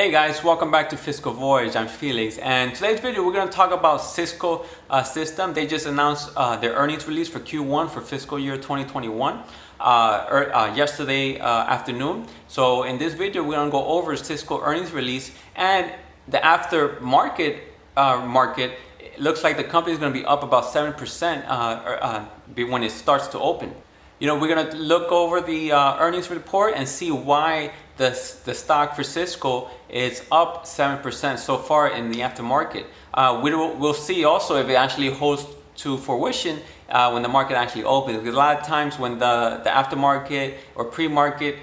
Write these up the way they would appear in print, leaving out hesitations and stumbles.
Hey guys, welcome back to Fiscal Voyage. I'm Felix, and today's video we're going to talk about Cisco system. They just announced their earnings release for Q1 for fiscal year 2021 yesterday afternoon. So in this video we're going to go over Cisco earnings release and the aftermarket market. It looks like the company is going to be up about 7% when it starts to open. We're going to look over the earnings report and see why the stock for Cisco is up 7% so far in the aftermarket. We'll see also if it actually holds to fruition when the market actually opens. Because a lot of times when the aftermarket or pre-market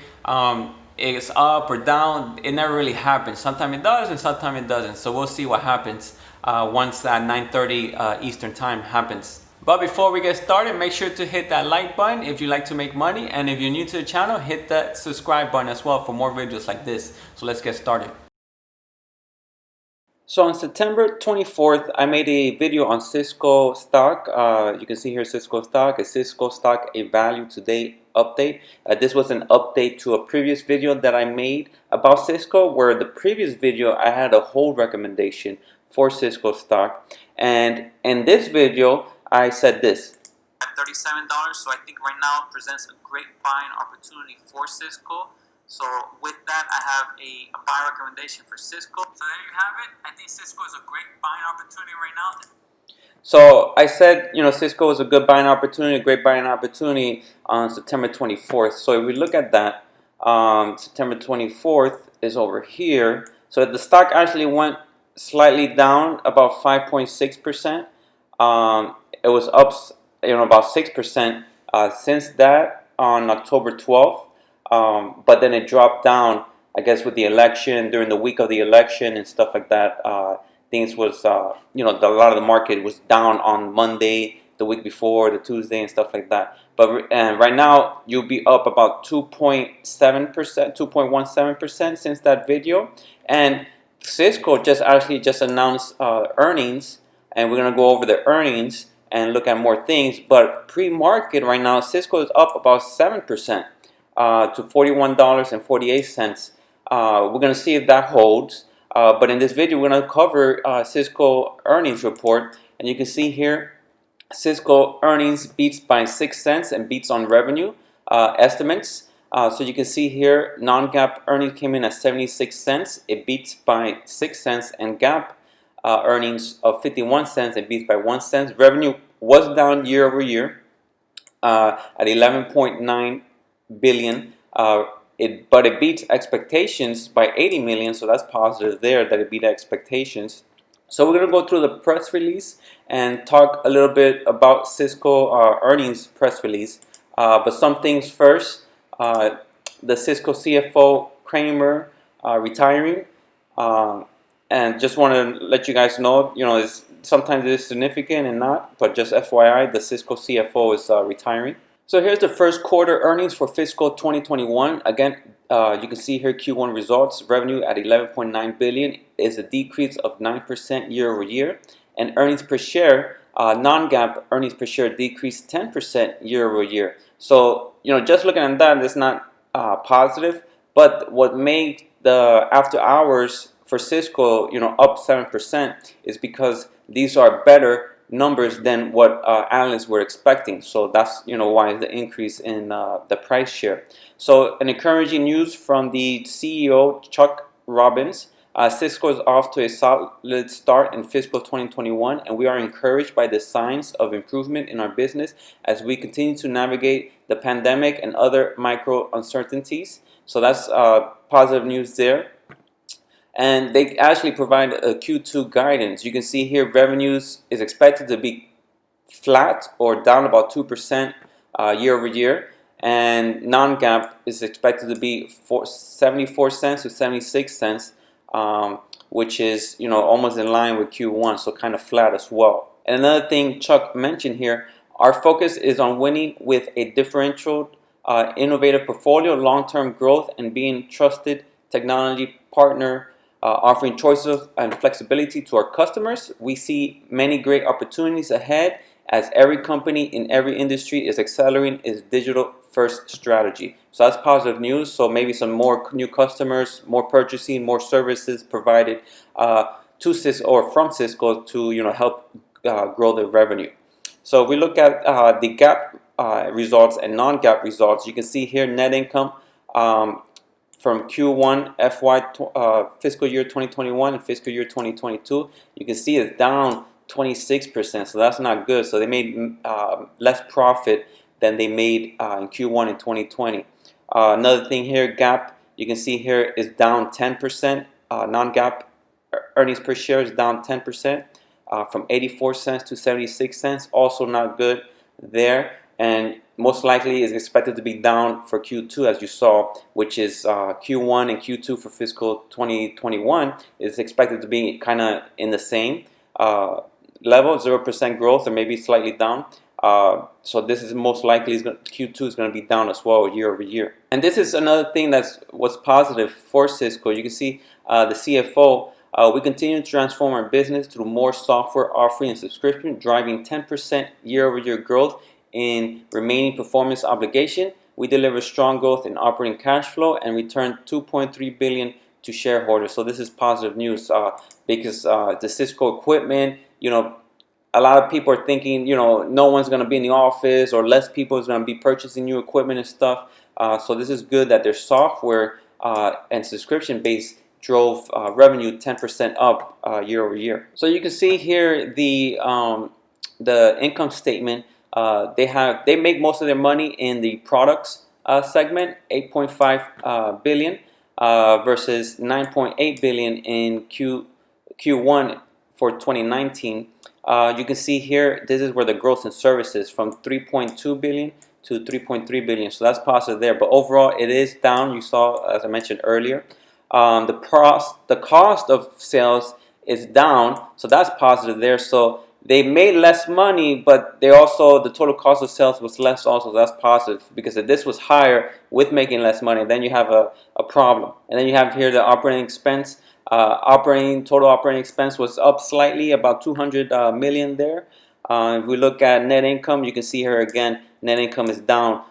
is up or down, it never really happens. Sometimes it does and sometimes it doesn't. So we'll see what happens once that 9:30 Eastern time happens. But before we get started, make sure to hit that like button if you like to make money, and if you're new to the channel, hit that subscribe button as well for more videos like this. So let's get started. So on September 24th, I made a video on Cisco stock. You can see here Cisco stock, a Cisco stock, a value today update. This was an update to a previous video that I made about Cisco, where the previous video I had a hold recommendation for Cisco stock. And in this video, I said this. At $37, so I think right now presents a great buying opportunity for Cisco. So with that, I have a buy recommendation for Cisco. So there you have it. I think Cisco is a great buying opportunity right now. So I said, Cisco is a good buying opportunity, a great buying opportunity on September 24th. So if we look at that, September 24th is over here. So the stock actually went slightly down, about 5.6%. It was up, about 6% since that on October 12th. But then it dropped down, I guess, with the election, during the week of the election and stuff like that. Things was, a lot of the market was down on Monday, the week before, the Tuesday and stuff like that. But right now, you'll be up about 2.7%, 2.17% since that video. And Cisco just announced earnings, and we're going to go over the earnings and look at more things. But pre-market right now, Cisco is up about 7% to $41.48. We're going to see if that holds. But in this video, we're going to cover Cisco earnings report. And you can see here, Cisco earnings beats by 6 cents and beats on revenue estimates. So you can see here, non-GAAP earnings came in at 76 cents. It beats by 6 cents, and GAAP earnings of 51 cents. It beats by 1 cent. Revenue was down year over year at 11.9 billion. But it beats expectations by 80 million. So that's positive there that it beat expectations. So we're going to go through the press release and talk a little bit about Cisco earnings press release. But some things first. The Cisco CFO Kramer retiring, and just want to let you guys know, sometimes it is significant and not, but just FYI, the Cisco CFO is retiring. So here's the first quarter earnings for fiscal 2021. Again, you can see here Q1 results. Revenue at 11.9 billion is a decrease of 9% year over year, and earnings per share, non-GAAP earnings per share, decreased 10% year over year. So just looking at that, it's not positive. But what made the after hours for Cisco, up 7% is because these are better numbers than what analysts were expecting. So that's why the increase in the price share. So an encouraging news from the CEO Chuck Robbins. Cisco is off to a solid start in fiscal 2021, and we are encouraged by the signs of improvement in our business as we continue to navigate the pandemic and other micro uncertainties. So that's positive news there. And they actually provide a Q2 guidance. You can see here revenues is expected to be flat or down about 2% year over year. And non-GAAP is expected to be 74 cents to 76 cents, which is almost in line with Q1, so kind of flat as well. And another thing Chuck mentioned here, our focus is on winning with a differential, innovative portfolio, long-term growth, and being trusted technology partner, offering choices and flexibility to our customers. We see many great opportunities ahead as every company in every industry is accelerating its digital first strategy. So that's positive news. So maybe some more new customers, more purchasing, more services provided to Cisco or from Cisco to help grow the revenue. So if we look at the GAAP results and non-GAAP results, you can see here net income from Q1 fiscal year 2021 and fiscal year 2022. You can see it's down 26%, so that's not good. So they made less profit than they made in Q1 in 2020. Another thing here, GAAP, you can see here is down 10%. Non-GAAP earnings per share is down 10%. From 84 cents to 76 cents, also not good there, and most likely is expected to be down for Q2, as you saw, which is Q1 and Q2 for fiscal 2021 is expected to be kind of in the same level, 0% growth or maybe slightly down. So this is most likely Q2 is going to be down as well year over year. And this is another thing was positive for Cisco. You can see the CFO. We continue to transform our business through more software offering and subscription, driving 10% year-over-year growth in remaining performance obligation. We deliver strong growth in operating cash flow and returned $2.3 billion to shareholders. So this is positive news because the Cisco equipment, a lot of people are thinking, no one's going to be in the office or less people is going to be purchasing new equipment and stuff. So this is good that their software and subscription base drove revenue 10% up year over year. So you can see here the income statement. They make most of their money in the products segment, 8.5 billion versus 9.8 billion in Q1 for 2019. You can see here this is where the growth in services from 3.2 billion to 3.3 billion. So that's positive there. But overall, it is down. You saw, as I mentioned earlier. The cost of sales is down, so that's positive there. So they made less money, but the total cost of sales was less also. So that's positive because if this was higher with making less money, then you have a problem. And then you have here the operating expense. Total operating expense was up slightly, about 200 million there. If we look at net income, you can see here again, net income is down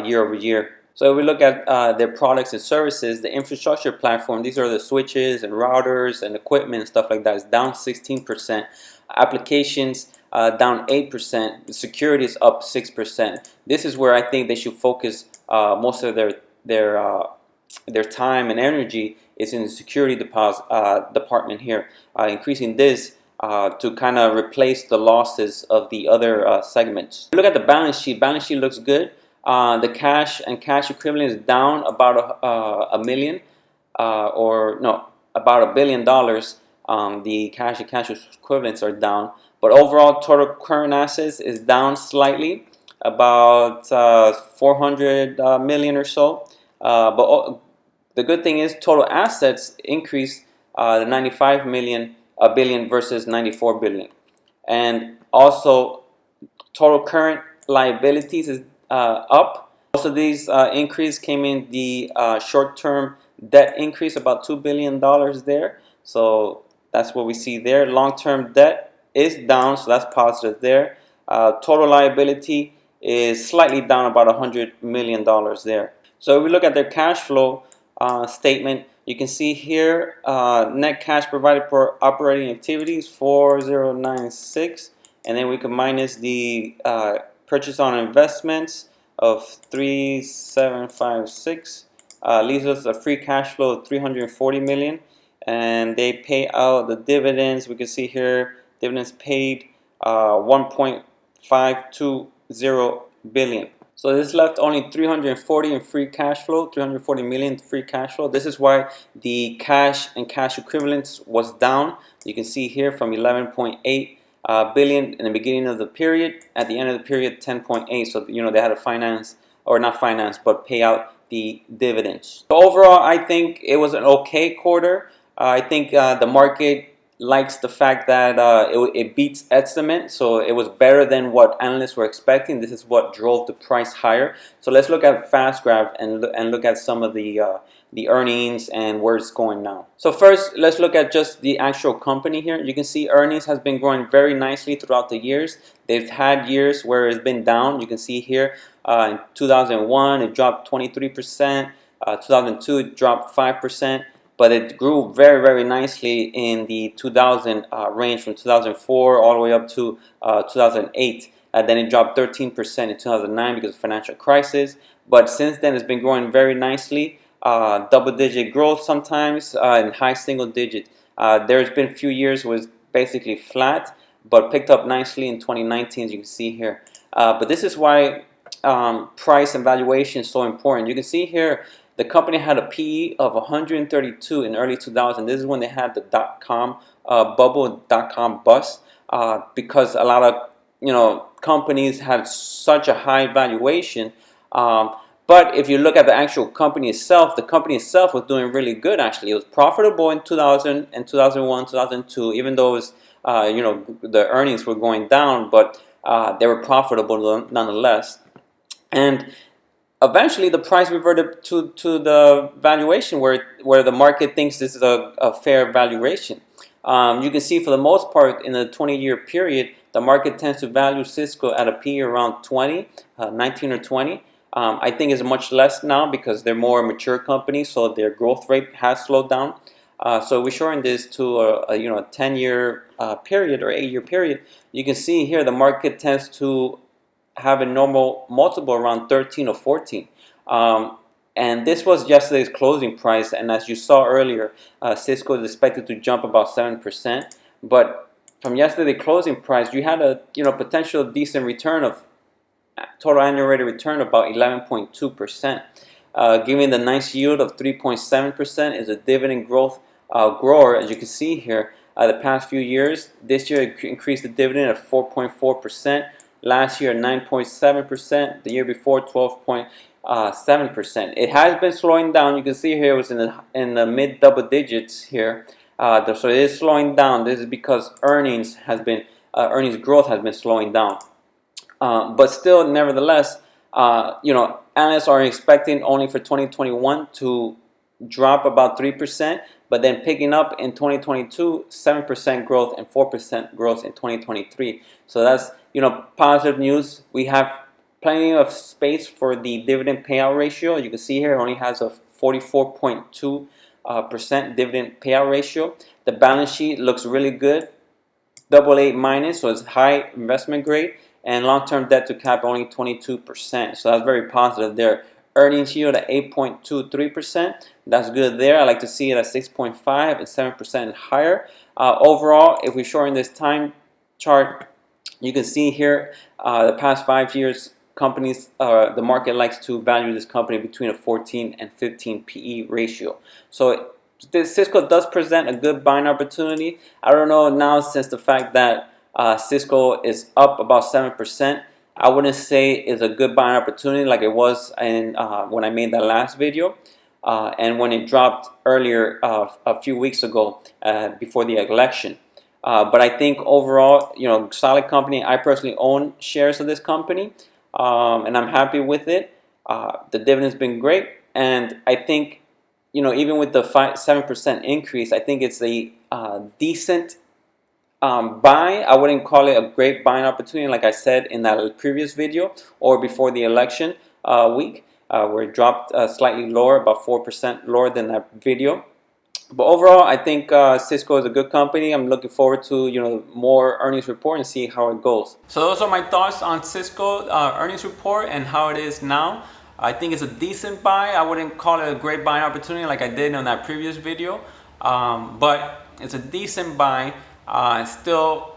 year over year. So if we look at their products and services, the infrastructure platform, these are the switches and routers and equipment and stuff like that, is down 16%. Applications down 8%. The security is up 6%. This is where I think they should focus most of their time and energy is in the security department here, increasing this to kind of replace the losses of the other segments. Look at the balance sheet. Balance sheet looks good. The cash and cash equivalent is down about a million, about $1 billion. The cash and cash equivalents are down, but overall total current assets is down slightly, about 400 million or so. But the good thing is total assets increased the 95 billion versus 94 billion, and also total current liabilities is up. Most of these increase came in the short-term debt increase, about $2 billion there. So that's what we see there. Long-term debt is down, so that's positive there. Total liability is slightly down, about $100 million there. So if we look at their cash flow statement, you can see here net cash provided for operating activities 4096, and then we can minus the purchase on investments of 3756, leaves us a free cash flow of 340 million, and they pay out the dividends. We can see here dividends paid 1.520 billion. So this left only 340 in free cash flow, 340 million free cash flow. This is why the cash and cash equivalents was down. You can see here from 11.8 billion in the beginning of the period. At the end of the period, 10.8. So they had to finance, or not finance, but pay out the dividends. So overall, I think it was an okay quarter. I think the market likes the fact that it beats estimate, so it was better than what analysts were expecting. This is what drove the price higher. So let's look at FastGraph and look at some of the earnings and where it's going now. So first, let's look at just the actual company here. You can see earnings has been growing very nicely throughout the years. They've had years where it's been down. You can see here In 2001, it dropped 23%. 2002, it dropped 5%. But it grew very, very nicely in the 2000 range from 2004 all the way up to 2008. Then it dropped 13% in 2009 because of the financial crisis. But since then, it's been growing very nicely. Double-digit growth sometimes and high single-digit. There's been a few years where it's basically flat, but picked up nicely in 2019, as you can see here. But this is why price and valuation is so important. You can see here the company had a PE of 132 in early 2000. This is when they had the dot-com bubble, dot-com bust, because a lot of companies had such a high valuation. But if you look at the actual company itself, the company itself was doing really good. Actually, it was profitable in 2000 and 2001, 2002. Even though it was, the earnings were going down, but they were profitable nonetheless. And eventually, the price reverted to the valuation where the market thinks this is a fair valuation. You can see for the most part in the 20-year period, the market tends to value Cisco at a PE around 20, 19 or 20. I think it's much less now because they're more mature companies, so their growth rate has slowed down. So we're showing this to a 10-year period or 8-year period. You can see here the market tends to have a normal multiple around 13 or 14. And this was yesterday's closing price, and as you saw earlier, Cisco is expected to jump about 7%. But from yesterday's closing price, you had a potential decent return of total annual rate of return about 11.2%. Giving the nice yield of 3.7% is a dividend growth grower, as you can see here. The past few years, this year it increased the dividend at 4.4%. Last year, 9.7%. The year before, 12.7%. It has been slowing down. You can see here it was in the mid double digits here. So it is slowing down. This is because earnings growth has been slowing down. But still, nevertheless, analysts are expecting only for 2021 to drop about 3%, but then picking up in 2022, 7% growth and 4% growth in 2023. So that's positive news. We have plenty of space for the dividend payout ratio. You can see here it only has a 44.2% dividend payout ratio. The balance sheet looks really good, AA-, so it's high investment grade. And long-term debt to cap only 22%. So that's very positive there. Earnings yield at 8.23%. That's good there. I like to see it at 6.5 and 7% higher. Overall, if we show in this time chart, you can see here the past 5 years, the market likes to value this company between a 14 and 15 PE ratio. So Cisco does present a good buying opportunity. I don't know now, since the fact that Cisco is up about 7%. I wouldn't say it's a good buying opportunity like it was when I made that last video and when it dropped earlier a few weeks ago before the election. But I think overall, solid company. I personally own shares of this company, and I'm happy with it. The dividend's been great, and I think even with the 7% increase, I think it's a decent buy. I wouldn't call it a great buying opportunity like I said in that previous video or before the election week where it dropped slightly lower, about 4% lower than that video. But overall, I think Cisco is a good company. I'm looking forward to more earnings report and see how it goes. So those are my thoughts on Cisco earnings report and how it is now. I think it's a decent buy. I wouldn't call it a great buying opportunity like I did in that previous video, but it's a decent buy. Still,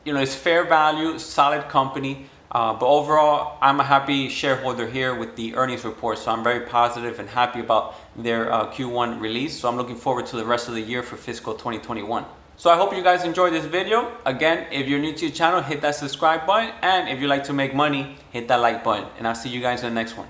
it's fair value, solid company. But overall, I'm a happy shareholder here with the earnings report. So I'm very positive and happy about their Q1 release. So I'm looking forward to the rest of the year for fiscal 2021. So I hope you guys enjoyed this video. Again, if you're new to the channel, hit that subscribe button. And if you like to make money, hit that like button. And I'll see you guys in the next one.